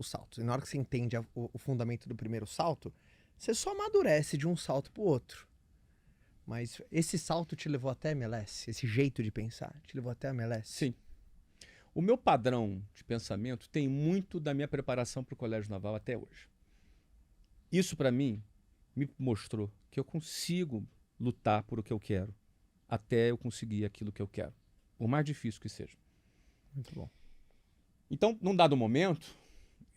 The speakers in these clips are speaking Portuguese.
os saltos. E na hora que você entende o fundamento do primeiro salto, você só amadurece de um salto pro outro. Mas esse salto te levou até a MLS? Esse jeito de pensar te levou até a MLS? Sim. O meu padrão de pensamento tem muito da minha preparação para o Colégio Naval até hoje. Isso, para mim, me mostrou que eu consigo lutar por o que eu quero até eu conseguir aquilo que eu quero, por mais difícil que seja. Muito bom. Então, num dado momento,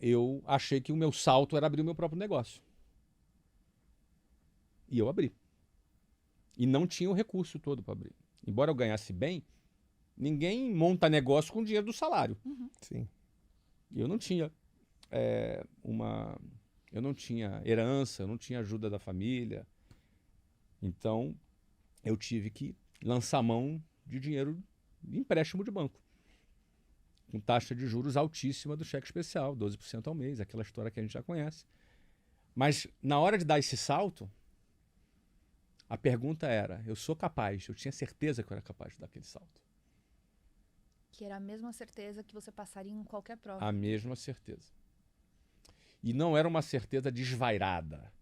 eu achei que o meu salto era abrir o meu próprio negócio. E eu abri. E não tinha o recurso todo para abrir. Embora eu ganhasse bem, ninguém monta negócio com o dinheiro do salário. Sim. Eu não tinha eu não tinha herança, eu não tinha ajuda da família. Então, eu tive que lançar mão de dinheiro de empréstimo de banco. Com taxa de juros altíssima do cheque especial, 12% ao mês, aquela história que a gente já conhece. Mas, na hora de dar esse salto, a pergunta era, eu sou capaz, eu tinha certeza que eu era capaz de dar aquele salto. Que era a mesma certeza que você passaria em qualquer prova. A mesma certeza. E não era uma certeza desvairada.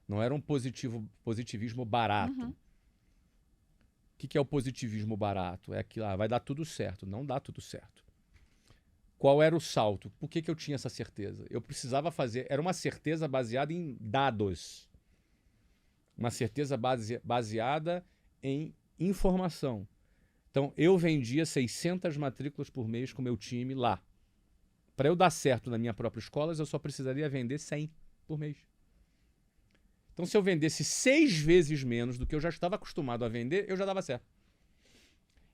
Não era um positivismo barato. Uhum. O que é o positivismo barato? É que vai dar tudo certo. Não dá tudo certo. Qual era o salto? Por que eu tinha essa certeza? Eu precisava fazer... Era uma certeza baseada em dados. Uma certeza baseada em informação. Então, eu vendia 600 matrículas por mês com o meu time lá. Para eu dar certo na minha própria escola, eu só precisaria vender 100 por mês. Então, se eu vendesse 6 vezes menos do que eu já estava acostumado a vender, eu já dava certo.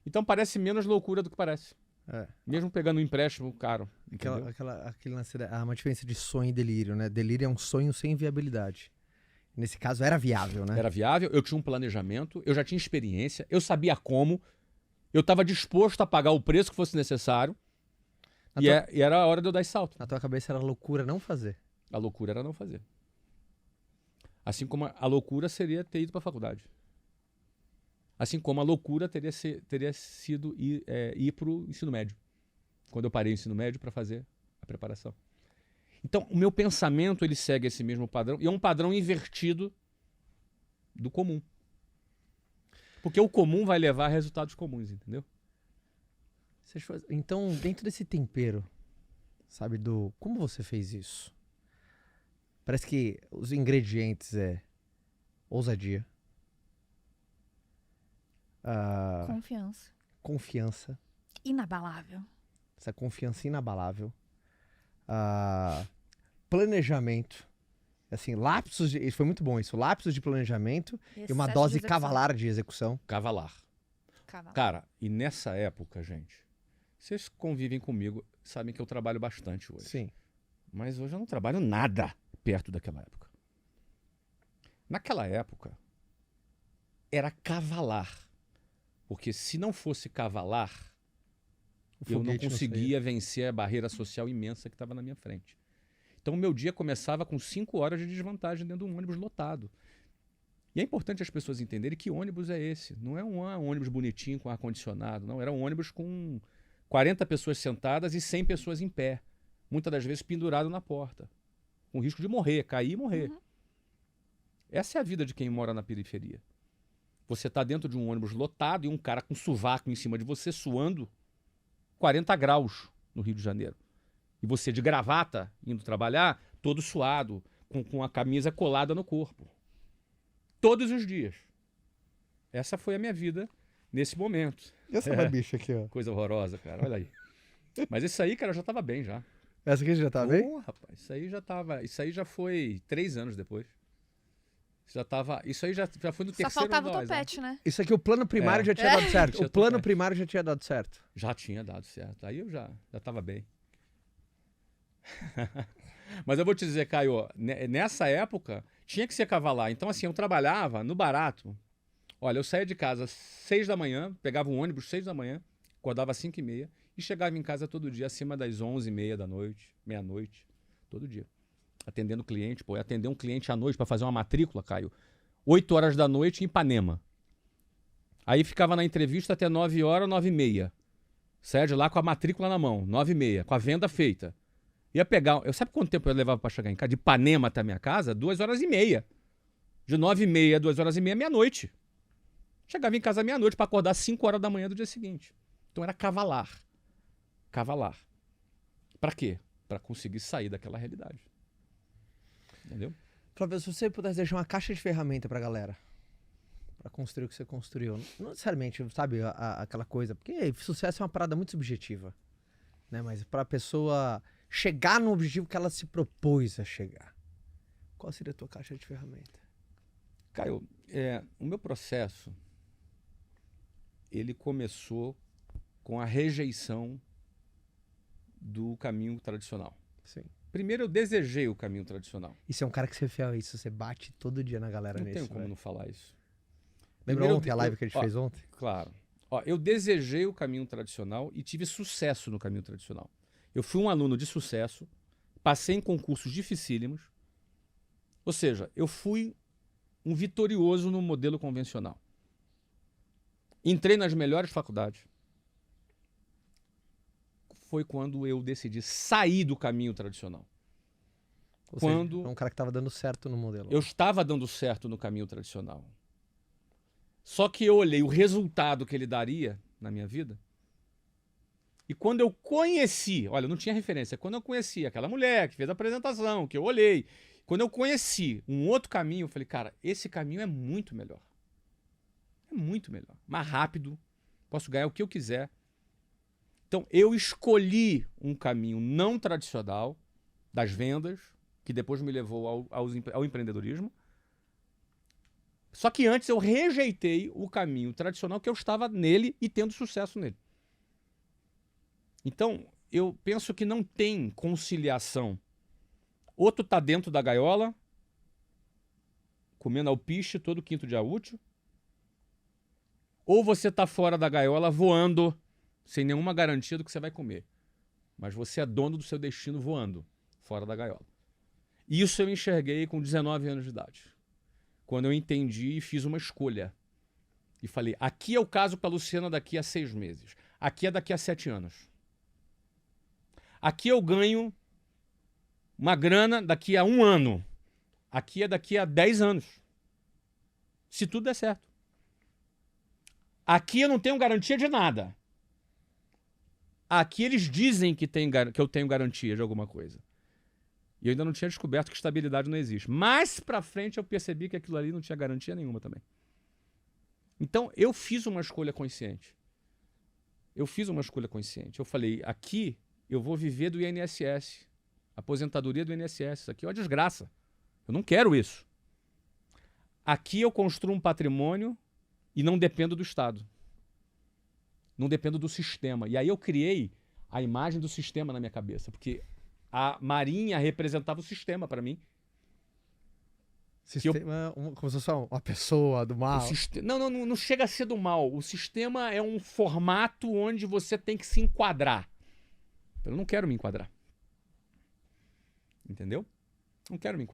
Então, parece menos loucura do que parece. É. Mesmo pegando um empréstimo caro. Aquele lance, há uma diferença de sonho e delírio, né? Delírio é um sonho sem viabilidade. Nesse caso, era viável, né? Era viável, eu tinha um planejamento, eu já tinha experiência, eu sabia como, eu estava disposto a pagar o preço que fosse necessário, e era a hora de eu dar esse salto. Na tua cabeça era loucura não fazer. A loucura era não fazer. Assim como a loucura seria ter ido para a faculdade. Assim como a loucura teria sido ir para o ensino médio. Quando eu parei o ensino médio para fazer a preparação. Então, o meu pensamento ele segue esse mesmo padrão, e é um padrão invertido do comum. Porque o comum vai levar a resultados comuns, entendeu? Então, dentro desse tempero, sabe, como você fez isso? Parece que os ingredientes é ousadia, confiança, Inabalável. essa confiança inabalável, planejamento, assim, isso foi muito bom isso, lapsos de planejamento e uma dose cavalar de execução. Cavalar. Cara, e nessa época, gente, vocês convivem comigo, sabem que eu trabalho bastante hoje. Sim. Mas hoje eu não trabalho nada perto daquela época. Naquela época, era cavalar. Porque se não fosse cavalar, eu não conseguia vencer a barreira social imensa que estava na minha frente. Então, o meu dia começava com 5 horas de desvantagem dentro de um ônibus lotado. E é importante as pessoas entenderem que ônibus é esse. Não é um ônibus bonitinho com ar-condicionado, não. Era um ônibus com 40 pessoas sentadas e 100 pessoas em pé. Muitas das vezes pendurado na porta. Com risco de morrer, cair e morrer. Uhum. Essa é a vida de quem mora na periferia. Você está dentro de um ônibus lotado e um cara com sovaco em cima de você suando 40 graus no Rio de Janeiro. E você de gravata, indo trabalhar, todo suado, com a camisa colada no corpo. Todos os dias. Essa foi a minha vida nesse momento. E essa barbicha aqui, ó? Coisa horrorosa, cara. Olha aí. Mas isso aí, cara, eu já tava bem já. Essa aqui já tava bem? Rapaz, isso aí já foi 3 anos depois. Isso aí já foi no terceiro ano. Só faltava o topete, né? Isso aqui, o plano primário já tinha dado certo. O plano primário já tinha dado certo. Já tinha dado certo. Aí eu já tava bem. Mas eu vou te dizer, Caio, nessa época tinha que ser cavalar. Então, assim, eu trabalhava no barato. Olha, eu saía de casa às 6 da manhã, pegava um ônibus às 6 da manhã, acordava às 5h30 e chegava em casa todo dia, acima das 11h30 da noite, meia-noite, todo dia. Atendendo cliente, atender um cliente à noite para fazer uma matrícula, Caio, 8 horas da noite em Ipanema. Aí ficava na entrevista até 9h, 9h30. Saia de lá com a matrícula na mão, 9h30, com a venda feita. Ia pegar... Sabe quanto tempo eu levava pra chegar em casa? De Ipanema até a minha casa? 2h30. De 9h30 a 2h30, meia-noite. Chegava em casa meia-noite pra acordar 5 horas da manhã do dia seguinte. Então era cavalar. Cavalar. Pra quê? Pra conseguir sair daquela realidade. Entendeu? Flávio, se você pudesse deixar uma caixa de ferramenta pra galera, pra construir o que você construiu, não necessariamente, sabe, aquela coisa, porque sucesso é uma parada muito subjetiva, né? Mas pra pessoa chegar no objetivo que ela se propôs a chegar, qual seria a tua caixa de ferramenta? Caio, o meu processo, ele começou com a rejeição do caminho tradicional. Sim. Primeiro eu desejei o caminho tradicional. E você é um cara que você é fiel a isso, você bate todo dia na galera Não nisso. tenho como velho. não falar isso. Lembra Primeiro ontem a live que a gente fez ontem? Claro. Ó, eu desejei o caminho tradicional e tive sucesso no caminho tradicional. Eu fui um aluno de sucesso, passei em concursos dificílimos, ou seja, eu fui um vitorioso no modelo convencional. Entrei nas melhores faculdades. Foi quando eu decidi sair do caminho tradicional. Ou seja, é um cara que tava dando certo no modelo. Eu estava dando certo no caminho tradicional. Só que eu olhei o resultado que ele daria na minha vida. E quando eu conheci, olha, eu não tinha referência, quando eu conheci aquela mulher que fez a apresentação, que eu olhei, quando eu conheci um outro caminho, eu falei, cara, esse caminho é muito melhor. É muito melhor. Mais rápido, posso ganhar o que eu quiser. Então, eu escolhi um caminho não tradicional das vendas, que depois me levou ao empreendedorismo. Só que antes eu rejeitei o caminho tradicional que eu estava nele e tendo sucesso nele. Então, eu penso que não tem conciliação. Ou tu tá dentro da gaiola, comendo alpiche todo quinto dia útil, ou você tá fora da gaiola voando sem nenhuma garantia do que você vai comer. Mas você é dono do seu destino voando fora da gaiola. Isso eu enxerguei com 19 anos de idade. Quando eu entendi e fiz uma escolha. E falei, aqui é o caso para a Luciana daqui a 6 meses. Aqui é daqui a 7 anos. Aqui eu ganho uma grana daqui a 1 ano. Aqui é daqui a 10 anos. Se tudo der certo. Aqui eu não tenho garantia de nada. Aqui eles dizem que eu tenho garantia de alguma coisa. E eu ainda não tinha descoberto que estabilidade não existe. Mais pra frente eu percebi que aquilo ali não tinha garantia nenhuma também. Então eu fiz uma escolha consciente. Eu falei, aqui eu vou viver do INSS. Aposentadoria do INSS. Isso aqui é uma desgraça. Eu não quero isso. Aqui eu construo um patrimônio e não dependo do Estado. Não dependo do sistema. E aí eu criei a imagem do sistema na minha cabeça. Porque a Marinha representava o sistema para mim. Sistema, como se fosse uma pessoa do mal. Não chega a ser do mal. O sistema é um formato onde você tem que se enquadrar. Eu não quero me enquadrar. Entendeu? Não quero me enquadrar.